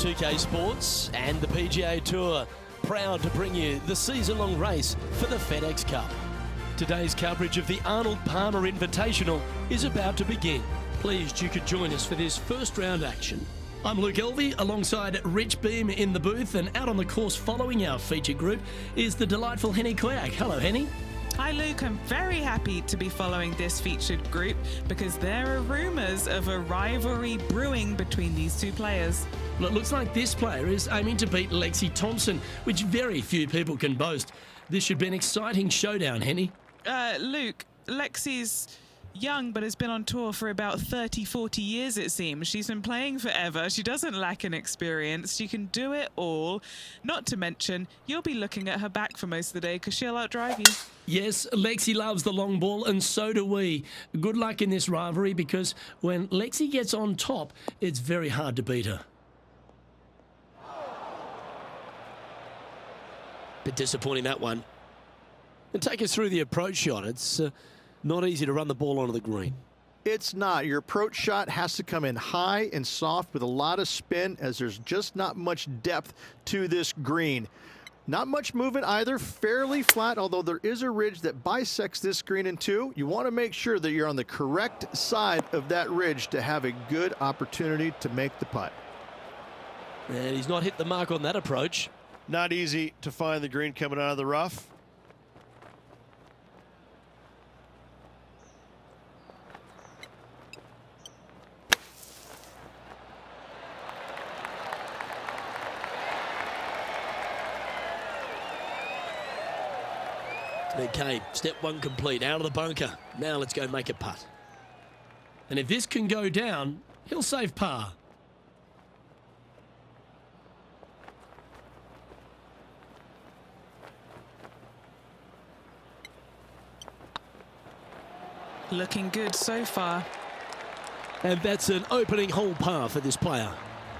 2K Sports and the PGA Tour, proud to bring you the season-long race for the FedEx Cup. Today's coverage of the Arnold Palmer Invitational is about to begin. Pleased you could join us for this first round action. I'm Luke Elvey alongside Rich Beam in the booth, and out on the course following our featured group is the delightful Henny Quack. Hello, Henny. Hi Luke, I'm very happy to be following this featured group because there are rumours of a rivalry brewing between these two players. Well, it looks like this player is aiming to beat Lexi Thompson, which very few people can boast. This should be an exciting showdown, Henny. Luke, Lexi's young but has been on tour for about 30-40 years, it seems. She's been playing forever. She doesn't lack in experience. She can do it all. Not to mention, you'll be looking at her back for most of the day because she'll outdrive you. Yes, Lexi loves the long ball, and so do we. Good luck in this rivalry, because when Lexi gets on top, it's very hard to beat her. Bit disappointing, that one. And take us through the approach shot. It's not easy to run the ball onto the green. It's not. Your approach shot has to come in high and soft with a lot of spin, as there's just not much depth to this green. Not much movement either, fairly flat, although there is a ridge that bisects this green in two. You want to make sure that you're on the correct side of that ridge to have a good opportunity to make the putt. And he's not hit the mark on that approach. Not easy to find the green coming out of the rough. Okay, step one complete, out of the bunker. Now let's go make a putt. And if this can go down, he'll save par. Looking good so far. And that's an opening hole par for this player.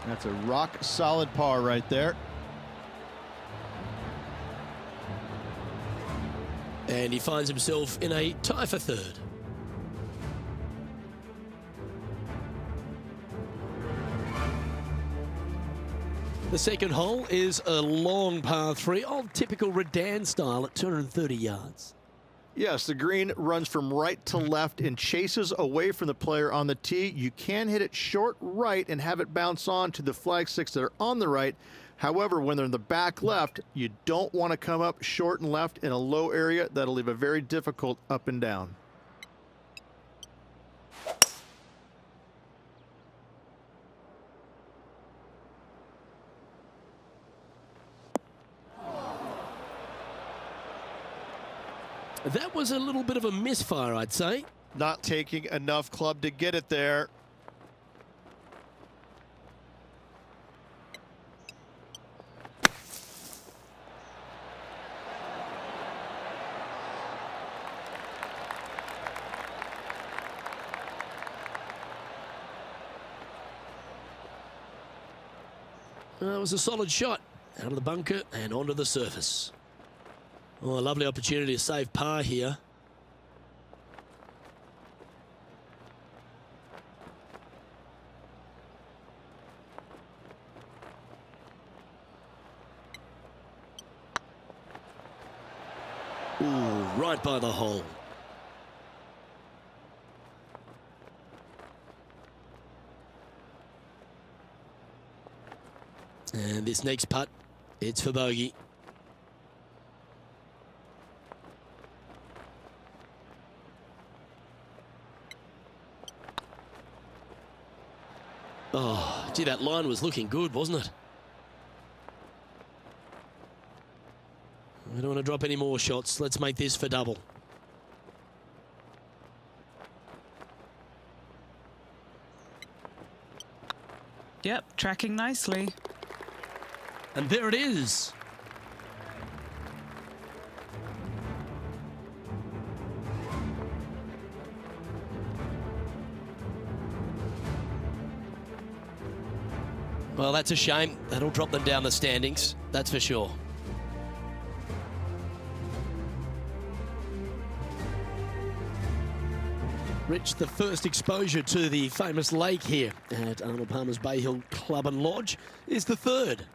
That's a rock solid par right there. And he finds himself in a tie for third. The second hole is a long par 3 of typical Redan style at 230 yards. Yes, the green runs from right to left and chases away from the player on the tee. You can hit it short right and have it bounce on to the flag sticks that are on the right. However, when they're in the back left, you don't want to come up short and left in a low area. That'll leave a very difficult up and down. That was a little bit of a misfire, I'd say. Not taking enough club to get it there. It was a solid shot. Out of the bunker and onto the surface. Oh, a lovely opportunity to save par here. Ooh, right by the hole. And this next putt, it's for bogey. Oh, gee, that line was looking good, wasn't it? We don't want to drop any more shots. Let's make this for double. Yep, tracking nicely. And there it is. Well, that's a shame. That'll drop them down the standings, that's for sure. Rich, the first exposure to the famous lake here at Arnold Palmer's Bay Hill Club and Lodge is the third.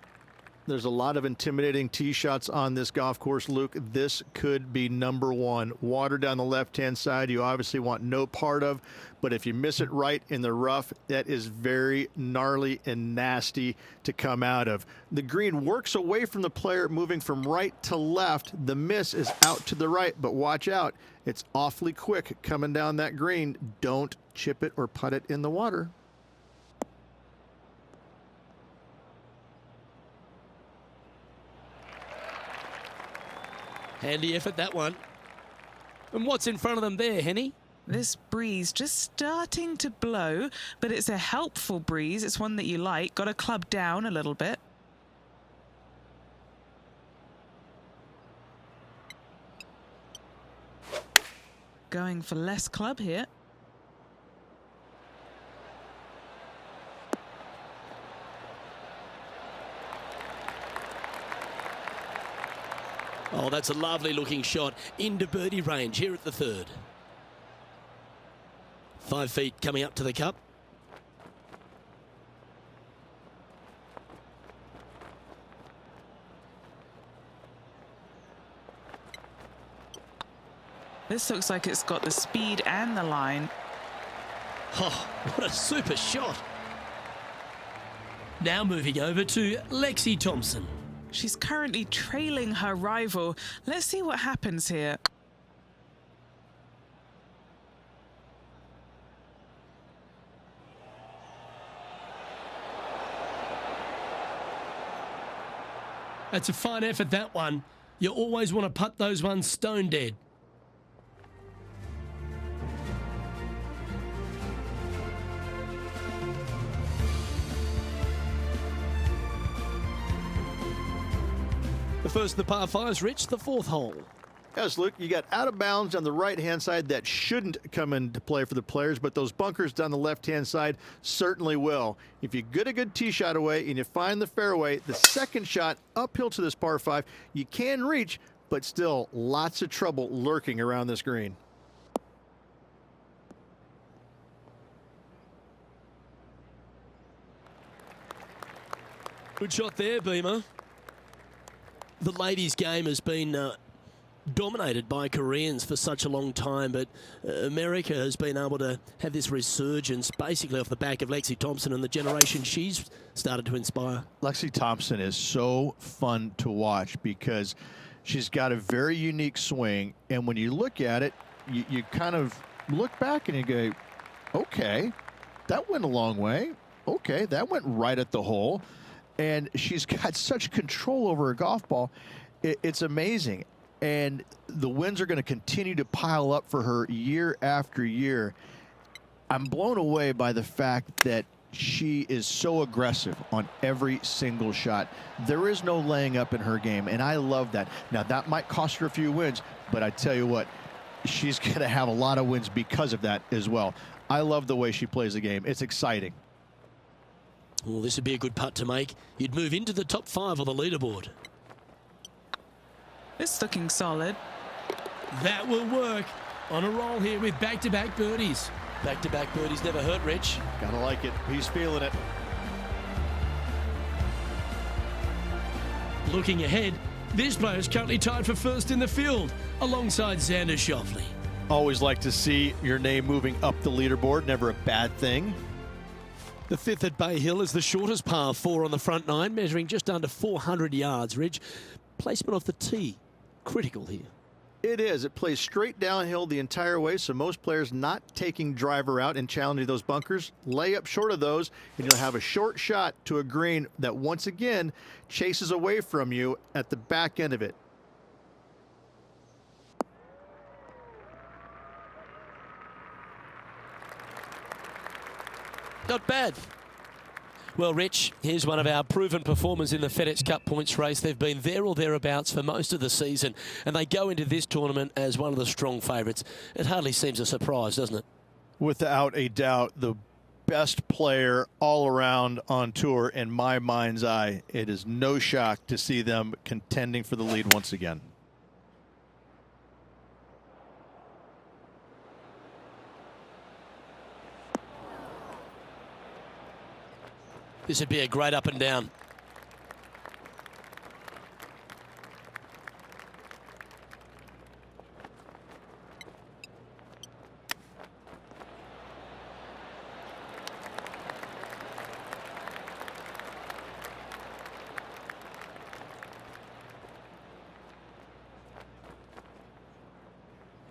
There's a lot of intimidating tee shots on this golf course, Luke. This could be number one. Water down the left-hand side, you obviously want no part of, but if you miss it right in the rough, that is very gnarly and nasty to come out of. The green works away from the player, moving from right to left. The miss is out to the right, but watch out. It's awfully quick coming down that green. Don't chip it or putt it in the water. Handy effort, that one. And what's in front of them there, Henny? This breeze just starting to blow, but it's a helpful breeze. It's one that you like. Got to club down a little bit. Going for less club here. Oh, that's a lovely looking shot into birdie range here at the third. 5 feet coming up to the cup. This looks like it's got the speed and the line. Oh, what a super shot. Now moving over to Lexi Thompson. She's currently trailing her rival. Let's see what happens here. That's a fine effort, that one. You always want to putt those ones stone dead. The first of the par fives, Rich, the fourth hole. Yes, Luke, you got out of bounds on the right-hand side that shouldn't come into play for the players, but those bunkers down the left-hand side certainly will. If you get a good tee shot away and you find the fairway, the second shot uphill to this par 5, you can reach, but still lots of trouble lurking around this green. Good shot there, Beamer. The ladies' game has been dominated by Koreans for such a long time, but America has been able to have this resurgence basically off the back of Lexi Thompson and the generation she's started to inspire. Lexi Thompson is so fun to watch because she's got a very unique swing, and when you look at it, you kind of look back and you go, okay, that went a long way. Okay, that went right at the hole. And she's got such control over her golf ball. It's amazing. And the wins are going to continue to pile up for her year after year. I'm blown away by the fact that she is so aggressive on every single shot. There is no laying up in her game, and I love that. Now, that might cost her a few wins, but I tell you what, she's going to have a lot of wins because of that as well. I love the way she plays the game. It's exciting. Well, this would be a good putt to make. You'd move into the top 5 on the leaderboard. It's looking solid. That will work. On a roll here with back-to-back birdies. Back-to-back birdies never hurt, Rich. Gotta like it. He's feeling it. Looking ahead, this player is currently tied for first in the field, alongside Xander Schauffele. Always like to see your name moving up the leaderboard. Never a bad thing. The fifth at Bay Hill is the shortest par 4 on the front 9, measuring just under 400 yards, Ridge. Placement off the tee, critical here. It is. It plays straight downhill the entire way, so most players not taking driver out and challenging those bunkers. Lay up short of those, and you'll have a short shot to a green that once again chases away from you at the back end of it. Not bad. Well, Rich, here's one of our proven performers in the FedEx Cup points race. They've been there or thereabouts for most of the season, and they go into this tournament as one of the strong favourites. It hardly seems a surprise, doesn't it? Without a doubt, the best player all around on tour in my mind's eye. It is no shock to see them contending for the lead once again. This would be a great up and down.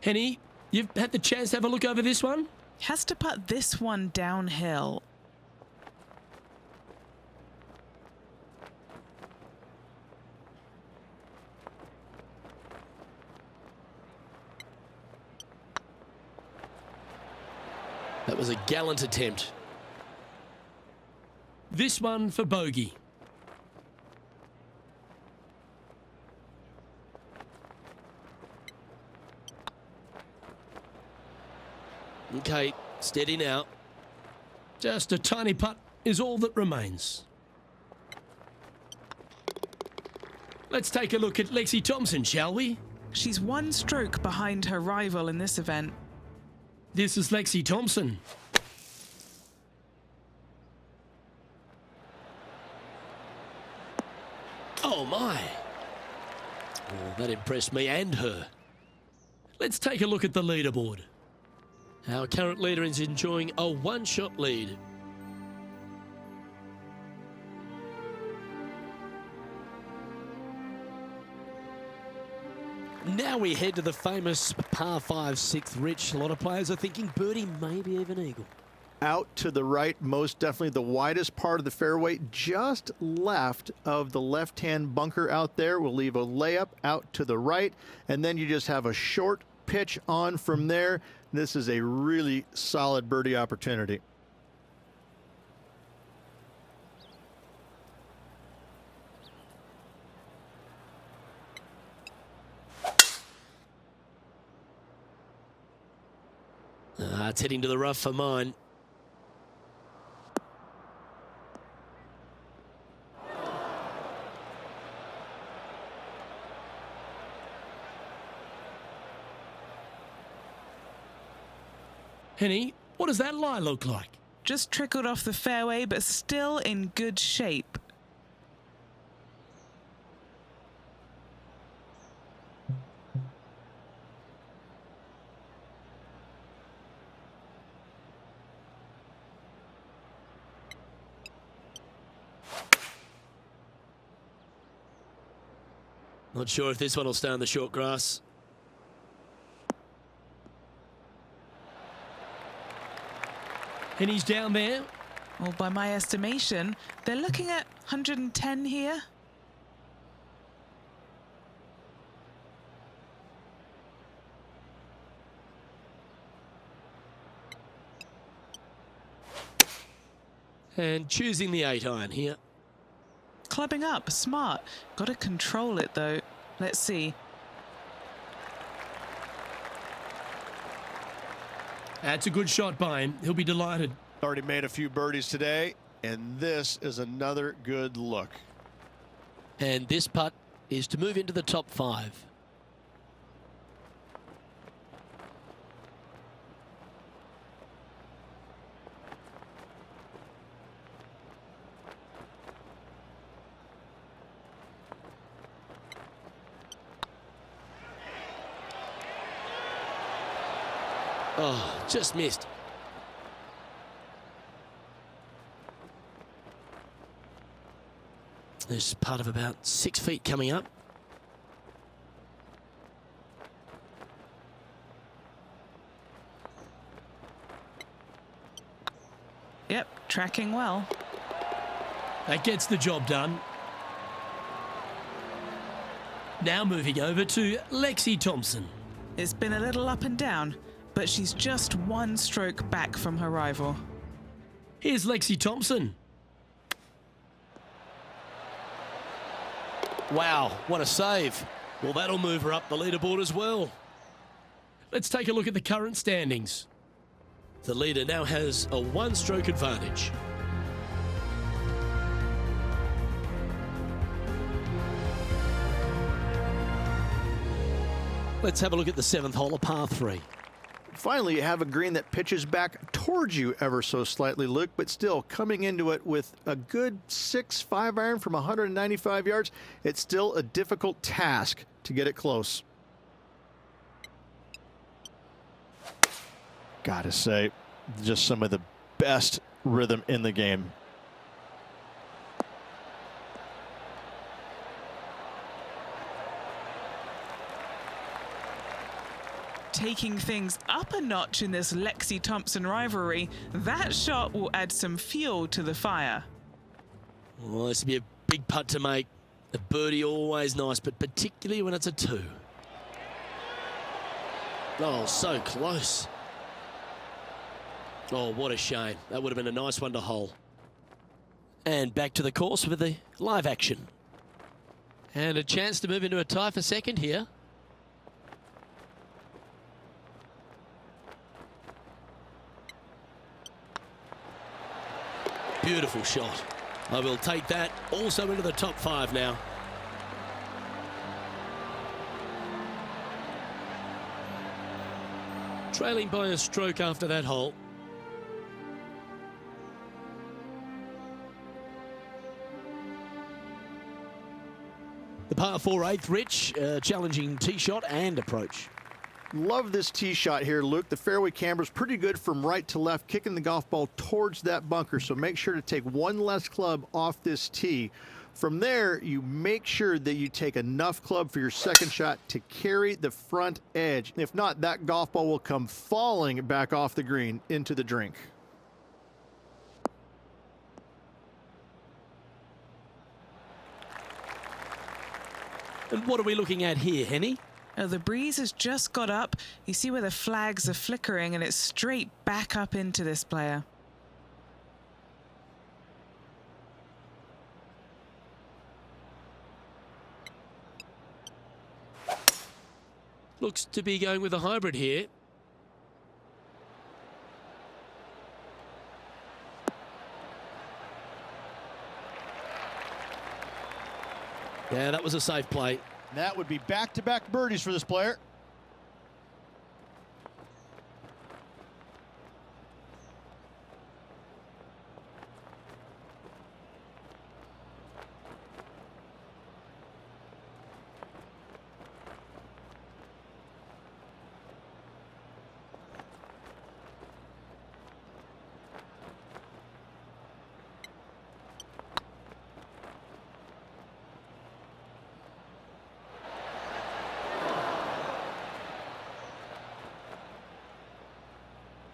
Henny, you've had the chance to have a look over this one? Has to putt this one downhill. That was a gallant attempt. This one for bogey. Okay, steady now. Just a tiny putt is all that remains. Let's take a look at Lexi Thompson, shall we? She's one stroke behind her rival in this event. This is Lexi Thompson. Oh my! Oh, that impressed me and her. Let's take a look at the leaderboard. Our current leader is enjoying a one-shot lead. Now we head to the famous par 5 6th, Rich. A lot of players are thinking birdie, maybe even eagle. Out to the right, most definitely the widest part of the fairway, just left of the left-hand bunker out there. We'll leave a layup out to the right, and then you just have a short pitch on from there. This is a really solid birdie opportunity. It's heading to the rough for mine. Henny, what does that lie look like? Just trickled off the fairway, but still in good shape. Not sure if this one will stay on the short grass. And he's down there. Well, by my estimation, they're looking at 110 here. And choosing the 8-iron here. Clubbing up, smart. Got to control it though. Let's see. That's a good shot by him. He'll be delighted. Already made a few birdies today, and this is another good look. And this putt is to move into the top 5. Oh, just missed. There's part of about 6 feet coming up. Yep, tracking well. That gets the job done. Now moving over to Lexi Thompson. It's been a little up and down, but she's just one stroke back from her rival. Here's Lexi Thompson. Wow, what a save. Well, that'll move her up the leaderboard as well. Let's take a look at the current standings. The leader now has a one-stroke advantage. Let's have a look at the 7th hole, a par 3. Finally, you have a green that pitches back toward towards you ever so slightly, Luke, but still coming into it with a good 6-5 iron from 195 yards. It's still a difficult task to get it close. Gotta say, just some of the best rhythm in the game. Taking things up a notch in this Lexi-Thompson rivalry, that shot will add some fuel to the fire. Well, this will be a big putt to make. A birdie always nice, but particularly when it's a 2. Oh, so close. Oh, what a shame. That would have been a nice one to hole. And back to the course with the live action. And a chance to move into a tie for second here. Beautiful shot. I will take that also into the top 5 now. Trailing by a stroke after that hole. The par 4 8th, Rich, challenging tee shot and approach. Love this tee shot here, Luke. The fairway camber's pretty good from right to left, kicking the golf ball towards that bunker. So make sure to take one less club off this tee. From there, you make sure that you take enough club for your second shot to carry the front edge. If not, that golf ball will come falling back off the green into the drink. And what are we looking at here, Henny? The breeze has just got up. You see where the flags are flickering, and it's straight back up into this player. Looks to be going with a hybrid here. Yeah, that was a safe play. That would be back-to-back birdies for this player.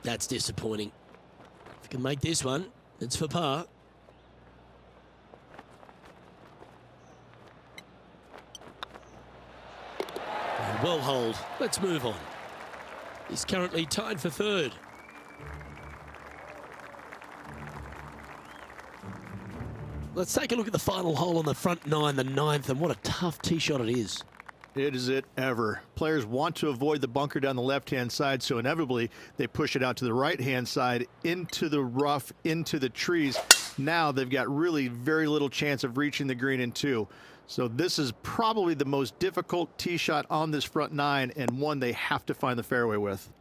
That's disappointing. If you can make this one, it's for par. Well holed. Let's move on. He's currently tied for third. Let's take a look at the final hole on the front 9, the 9th, and what a tough tee shot it is. It is it ever. Players want to avoid the bunker down the left-hand side, so inevitably they push it out to the right-hand side, into the rough, into the trees. Now they've got really very little chance of reaching the green in 2. So this is probably the most difficult tee shot on this front 9, and one they have to find the fairway with.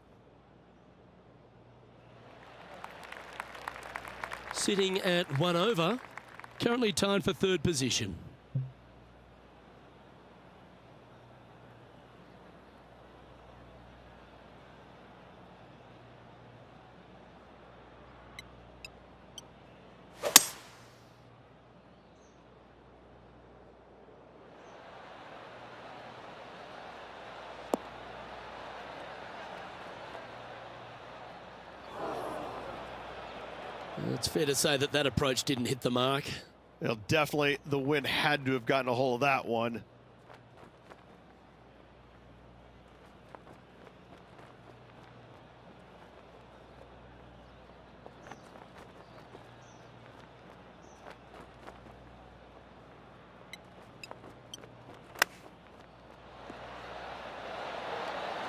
Sitting at 1 over, currently tied for third position. It's fair to say that that approach didn't hit the mark. Well, definitely the wind had to have gotten a hold of that one.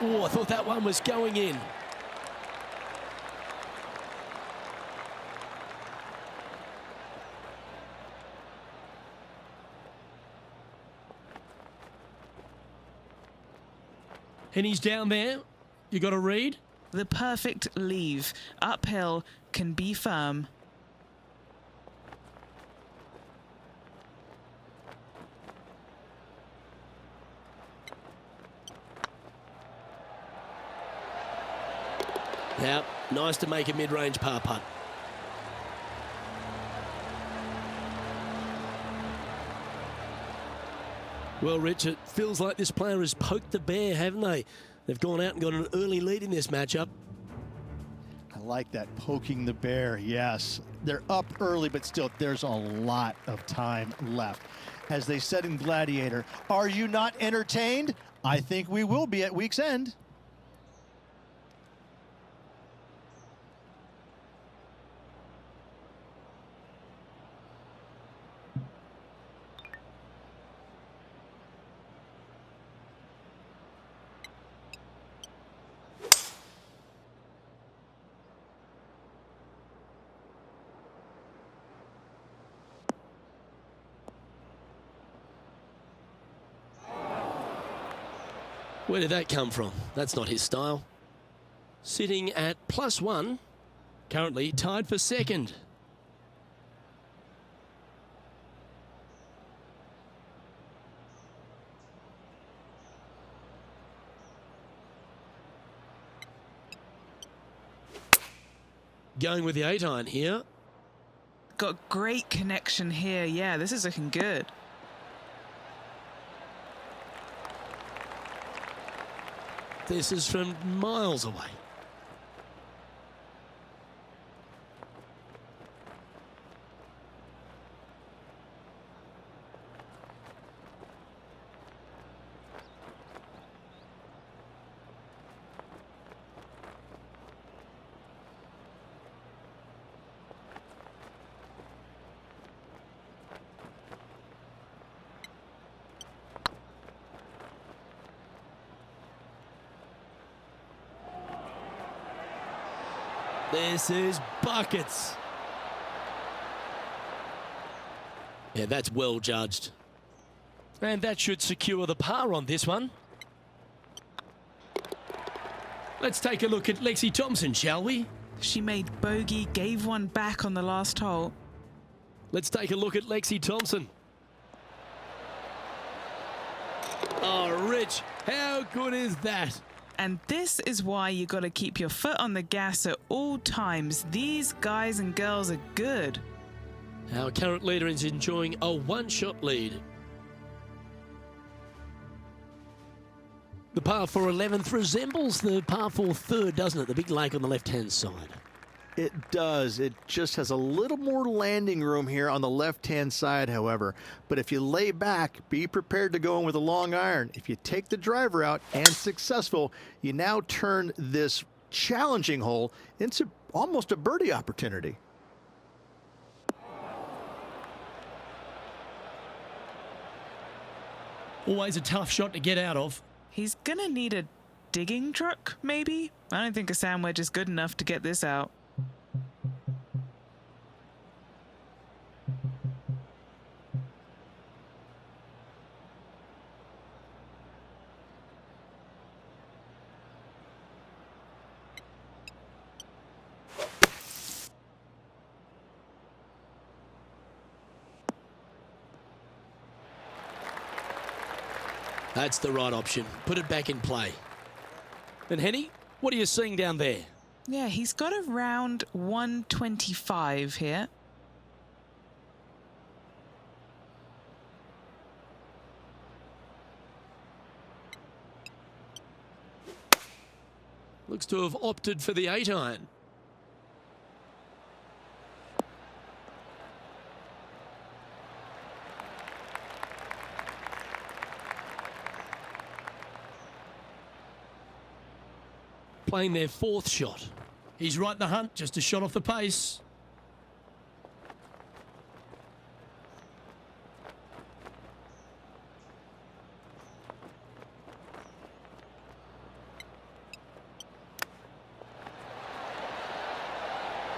Oh, I thought that one was going in. And he's down there. You got a read? The perfect leave. Uphill, can be firm. Now, nice to make a mid-range par putt. Well, Rich, it feels like this player has poked the bear, haven't they? They've gone out and got an early lead in this matchup. I like that, poking the bear, yes. They're up early, but still, there's a lot of time left. As they said in Gladiator, are you not entertained? I think we will be at week's end. Where did that come from? That's not his style. Sitting at +1, currently tied for second. Going with the 8-iron here. Got great connection here. Yeah, this is looking good. This is from miles away. This is buckets. Yeah, that's well judged. And that should secure the par on this one. Let's take a look at Lexi Thompson, shall we? She made bogey, gave one back on the last hole. Let's take a look at Lexi Thompson. Oh, Rich, how good is that? And this is why you got to keep your foot on the gas at all times. These guys and girls are good. Our current leader is enjoying a one-shot lead. The par 4 11th resembles the par 4 third, doesn't it? The big lake on the left-hand side. It does. It just has a little more landing room here on the left-hand side, however. But if you lay back, be prepared to go in with a long iron. If you take the driver out and successful, you now turn this challenging hole into almost a birdie opportunity. Always a tough shot to get out of. He's going to need a digging truck, maybe? I don't think a sand wedge is good enough to get this out. That's the right option. Put it back in play. And Henny, what are you seeing down there? Yeah, he's got around 125 here. Looks to have opted for the 8-iron. Playing their fourth shot. He's right in the hunt, just a shot off the pace.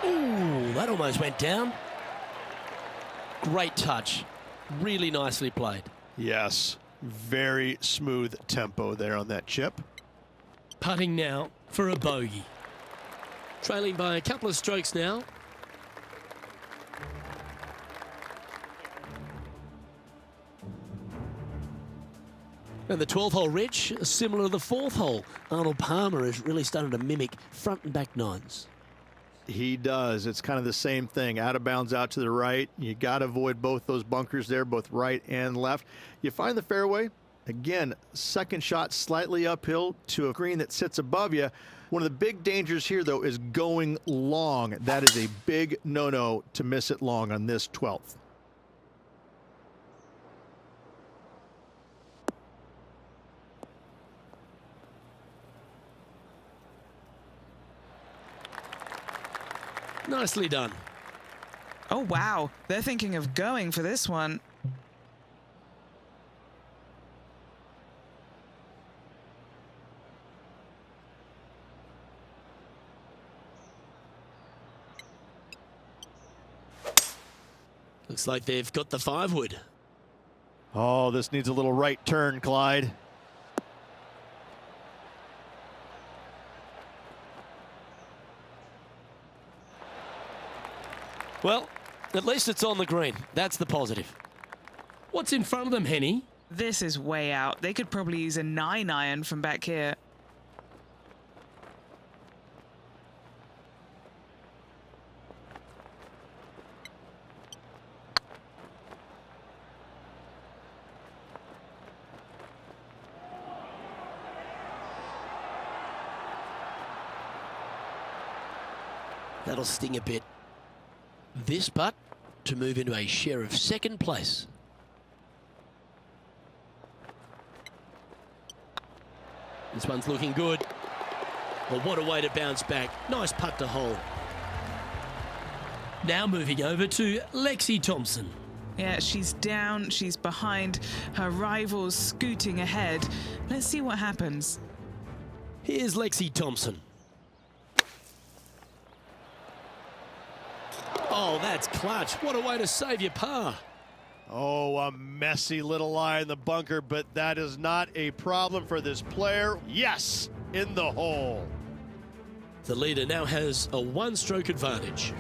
Ooh, that almost went down. Great touch. Really nicely played. Yes, very smooth tempo there on that chip. Putting now for a bogey. Trailing by a couple of strokes now. And the 12th hole, Rich, similar to the 4th hole. Arnold Palmer has really started to mimic front and back nines. He does. It's kind of the same thing. Out of bounds out to the right. You got to avoid both those bunkers there, both right and left. You find the fairway. Again, second shot slightly uphill to a green that sits above you. One of the big dangers here, though, is going long. That is a big no-no to miss it long on this 12th. Nicely done. Oh, wow. They're thinking of going for this one. Looks like they've got the 5-wood. Oh, this needs a little right turn, Clyde. Well, at least it's on the green. That's the positive. What's in front of them, Henny? This is way out. They could probably use a 9-iron from back here. That'll sting a bit. This putt to move into a share of second place. This one's looking good. Well, what a way to bounce back. Nice putt to hole. Now moving over to Lexi Thompson. Yeah, she's down, she's behind, her rival's scooting ahead. Let's see what happens. Here's Lexi Thompson. Oh, that's clutch. What a way to save your par. Oh, a messy little lie in the bunker, but that is not a problem for this player. Yes, in the hole. The leader now has a one-stroke advantage.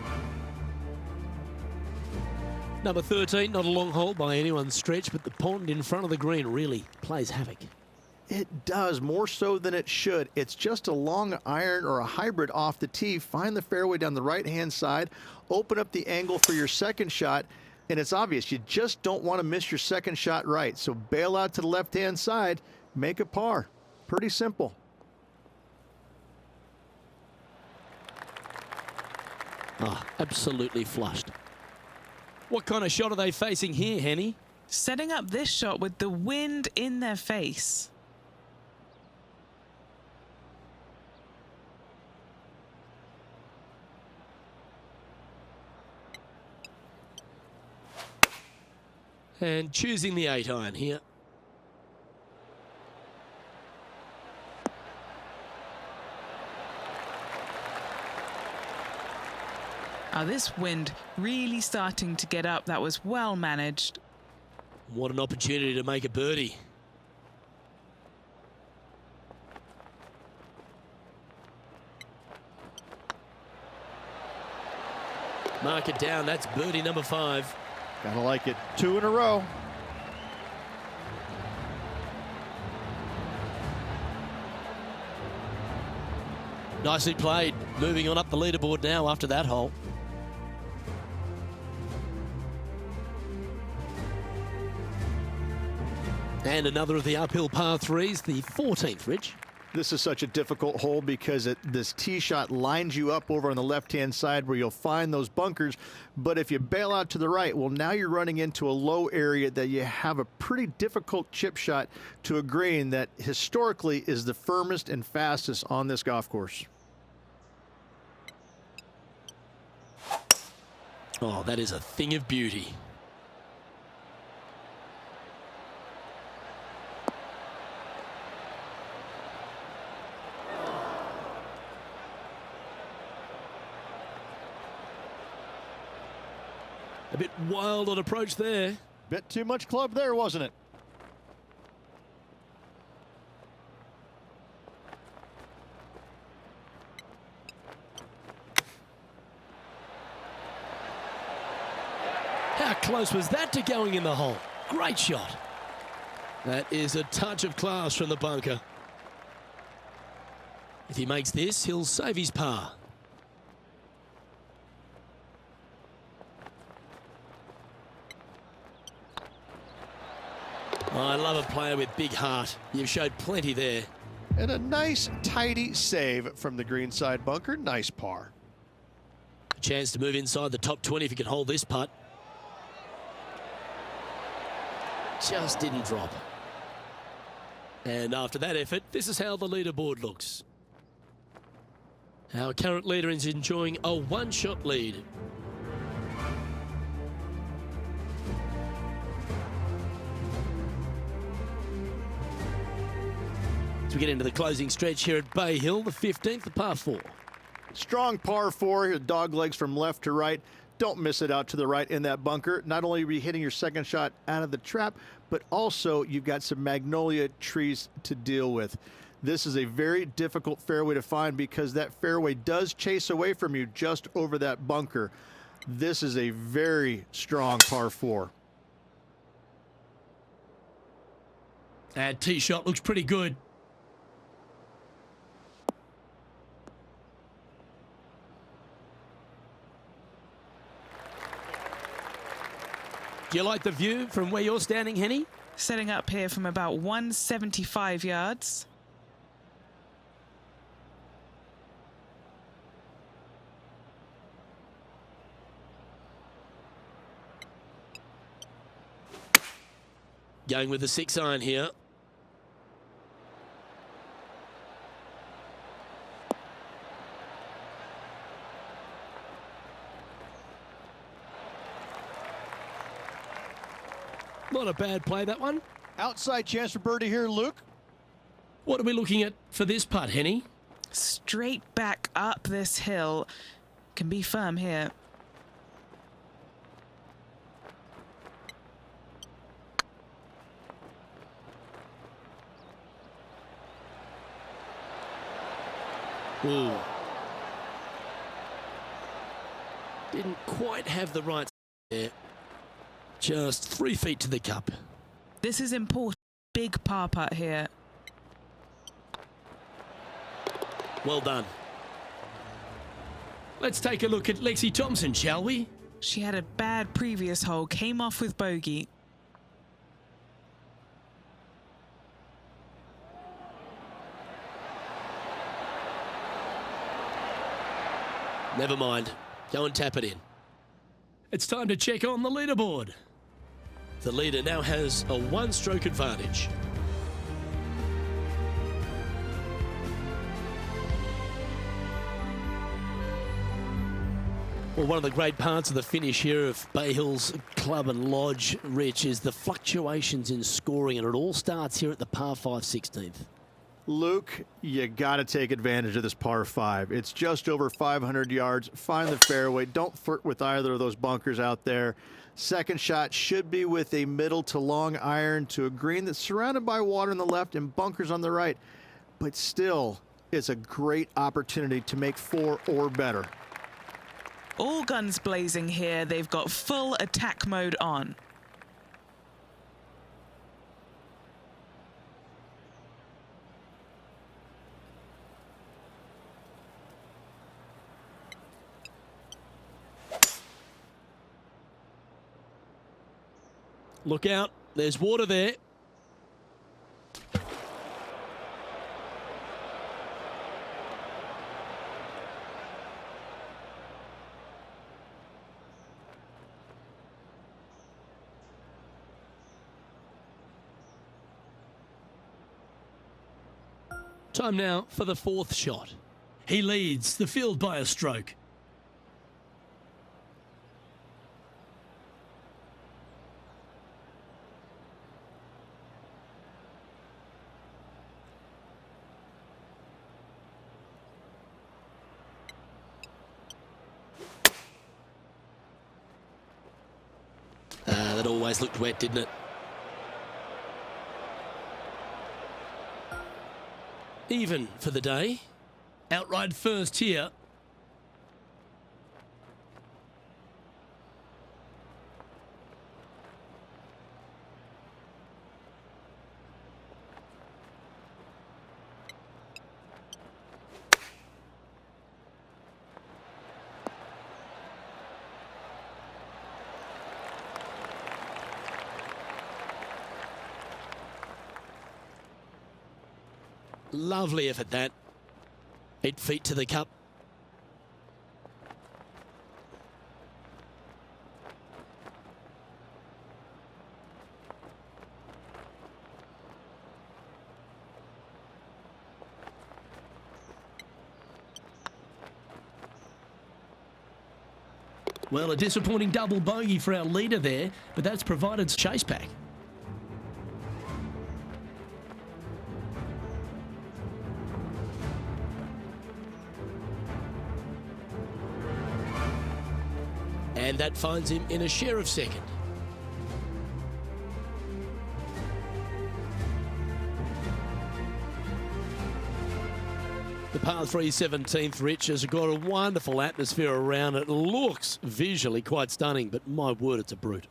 Number 13, not a long hole by anyone's stretch, but the pond in front of the green really plays havoc. It does, more so than it should. It's just a long iron or a hybrid off the tee. Find the fairway down the right-hand side, open up the angle for your second shot, and it's obvious you just don't want to miss your second shot right. So bail out to the left-hand side, make a par. Pretty simple. Oh, absolutely flushed. What kind of shot are they facing here, Henny? Setting up this shot with the wind in their face. And choosing the 8-iron here. Oh, this wind really starting to get up. That was well managed. What an opportunity to make a birdie. Mark it down. That's birdie number 5. Gotta like it. 2 in a row. Nicely played. Moving on up the leaderboard now after that hole. And another of the uphill par 3s, the 14th, Rich. This is such a difficult hole because this tee shot lines you up over on the left-hand side where you'll find those bunkers. But if you bail out to the right, well, now you're running into a low area that you have a pretty difficult chip shot to a green that historically is the firmest and fastest on this golf course. Oh, that is a thing of beauty. A bit wild on approach there. Bit too much club there, wasn't it? close was that to going in the hole? Great shot. That is a touch of class from the bunker. If he makes this, he'll save his par. Oh, I love a player with big heart. You've showed plenty there. And a nice, tidy save from the greenside bunker. Nice par. A chance to move inside the top 20 if he can hold this putt. Just didn't drop. And after that effort, this is how the leaderboard looks. Our current leader is enjoying a one-shot lead. As we get into the closing stretch here at Bay Hill, the 15th, the par 4. Strong par 4, dog legs from left to right. Don't miss it out to the right in that bunker. Not only are you hitting your second shot out of the trap, but also you've got some magnolia trees to deal with. This is a very difficult fairway to find because that fairway does chase away from you just over that bunker. This is a very strong par 4. That tee shot looks pretty good. Do you like the view from where you're standing, Henny? Setting up here from about 175 yards. Going with the 6-iron here. Not a bad play, that one. Outside chance for birdie here, Luke. What are we looking at for this putt, Henny? Straight back up this hill. Can be firm here. Ooh. Didn't quite have the right there. Just 3 feet to the cup. This is important. Big par putt here. Well done. Let's take a look at Lexi Thompson, shall we? She had a bad previous hole, came off with bogey. Never mind. Go and tap it in. It's time to check on the leaderboard. The leader now has a one-stroke advantage. Well, one of the great parts of the finish here of Bay Hill's Club and Lodge, Rich, is the fluctuations in scoring, and it all starts here at the par 5 16th. Luke, you got to take advantage of this par 5. It's just over 500 yards. Find the fairway. Don't flirt with either of those bunkers out there. Second shot should be with a middle to long iron to a green that's surrounded by water on the left and bunkers on the right. But still, it's a great opportunity to make 4 or better. All guns blazing here. They've got full attack mode on. Look out, there's water there. Time now for the 4th shot. He leads the field by a stroke. That always looked wet, didn't it? Even for the day. Outright first here. Lovely effort that. 8 feet to the cup. Well, a disappointing double bogey for our leader there, but that's provided chase pack. And that finds him in a share of second. The par 3 17th, Rich, has got a wonderful atmosphere around it. Looks visually quite stunning, but my word, it's a brute.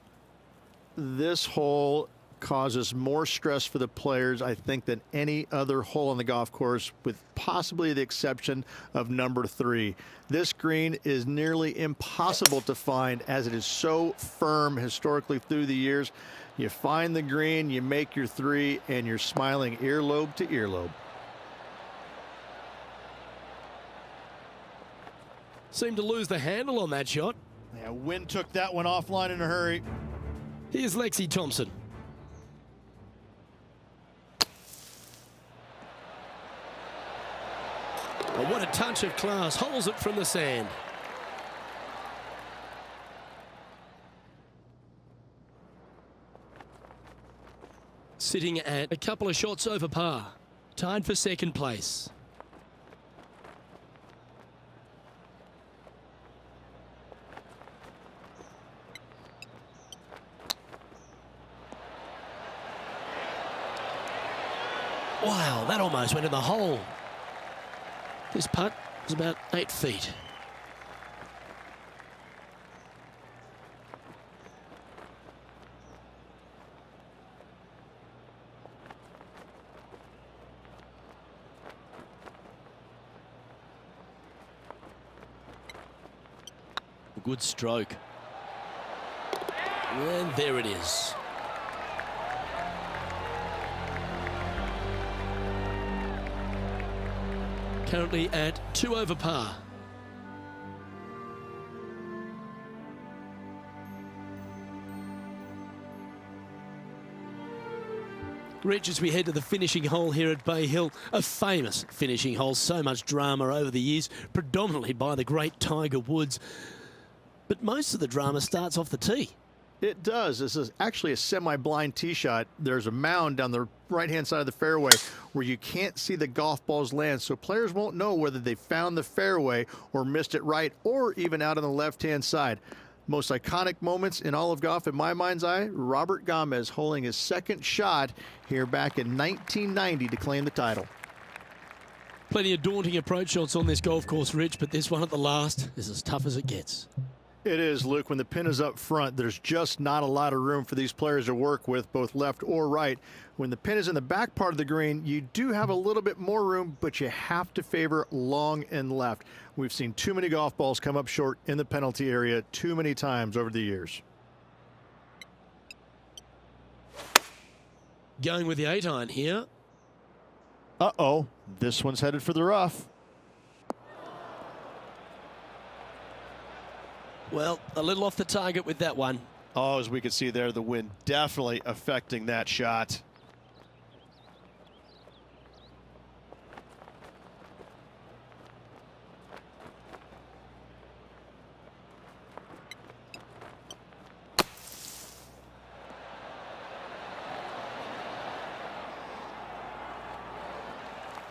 This hole causes more stress for the players, I think, than any other hole on the golf course, with possibly the exception of number 3. This green is nearly impossible to find as it is so firm historically through the years. You find the green, you make your 3, and you're smiling earlobe to earlobe. Seemed to lose the handle on that shot. Yeah, wind took that one offline in a hurry. Here's Lexi Thompson. Oh, what a touch of class. Holds it from the sand. Sitting at a couple of shots over par. Tied for second place. Wow, that almost went in the hole. This putt was about 8 feet. A good stroke. And there it is. Currently at 2 over par. Rich, as we head to the finishing hole here at Bay Hill, a famous finishing hole, so much drama over the years, predominantly by the great Tiger Woods. But most of the drama starts off the tee. It does. This is actually a semi-blind tee shot. There's a mound down the right-hand side of the fairway where you can't see the golf balls land, so players won't know whether they found the fairway or missed it right or even out on the left-hand side. Most iconic moments in all of golf, in my mind's eye, Robert Gomez holding his second shot here back in 1990 to claim the title. Plenty of daunting approach shots on this golf course, Rich, but this one at the last is as tough as it gets. It is, Luke. When the pin is up front, there's just not a lot of room for these players to work with, both left or right. When the pin is in the back part of the green, you do have a little bit more room, but you have to favor long and left. We've seen too many golf balls come up short in the penalty area too many times over the years. Going with the 8-iron here. Uh-oh, this one's headed for the rough. Well, a little off the target with that one. Oh, as we can see there, the wind definitely affecting that shot.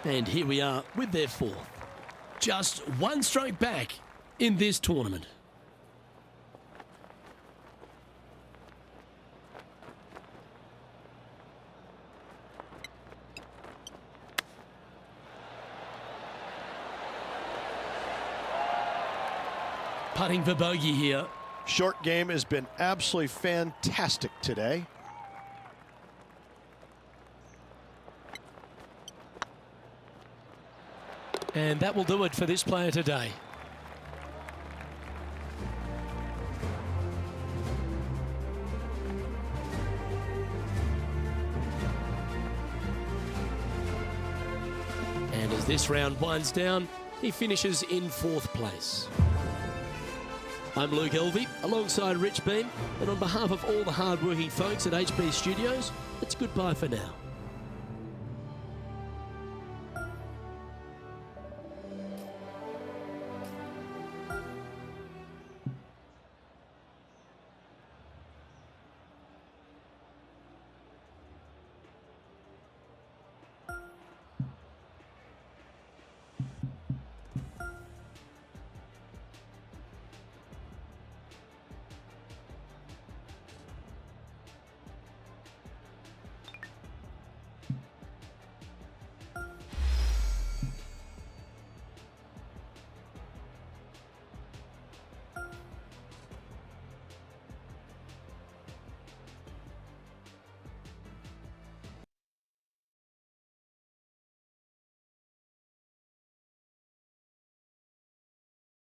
And here we are with their 4th. Just one stroke back in this tournament. Putting for bogey here. Short game has been absolutely fantastic today. And that will do it for this player today. As this round winds down, he finishes in 4th place. I'm Luke Elvey, alongside Rich Beam, and on behalf of all the hard-working folks at HB Studios, it's goodbye for now.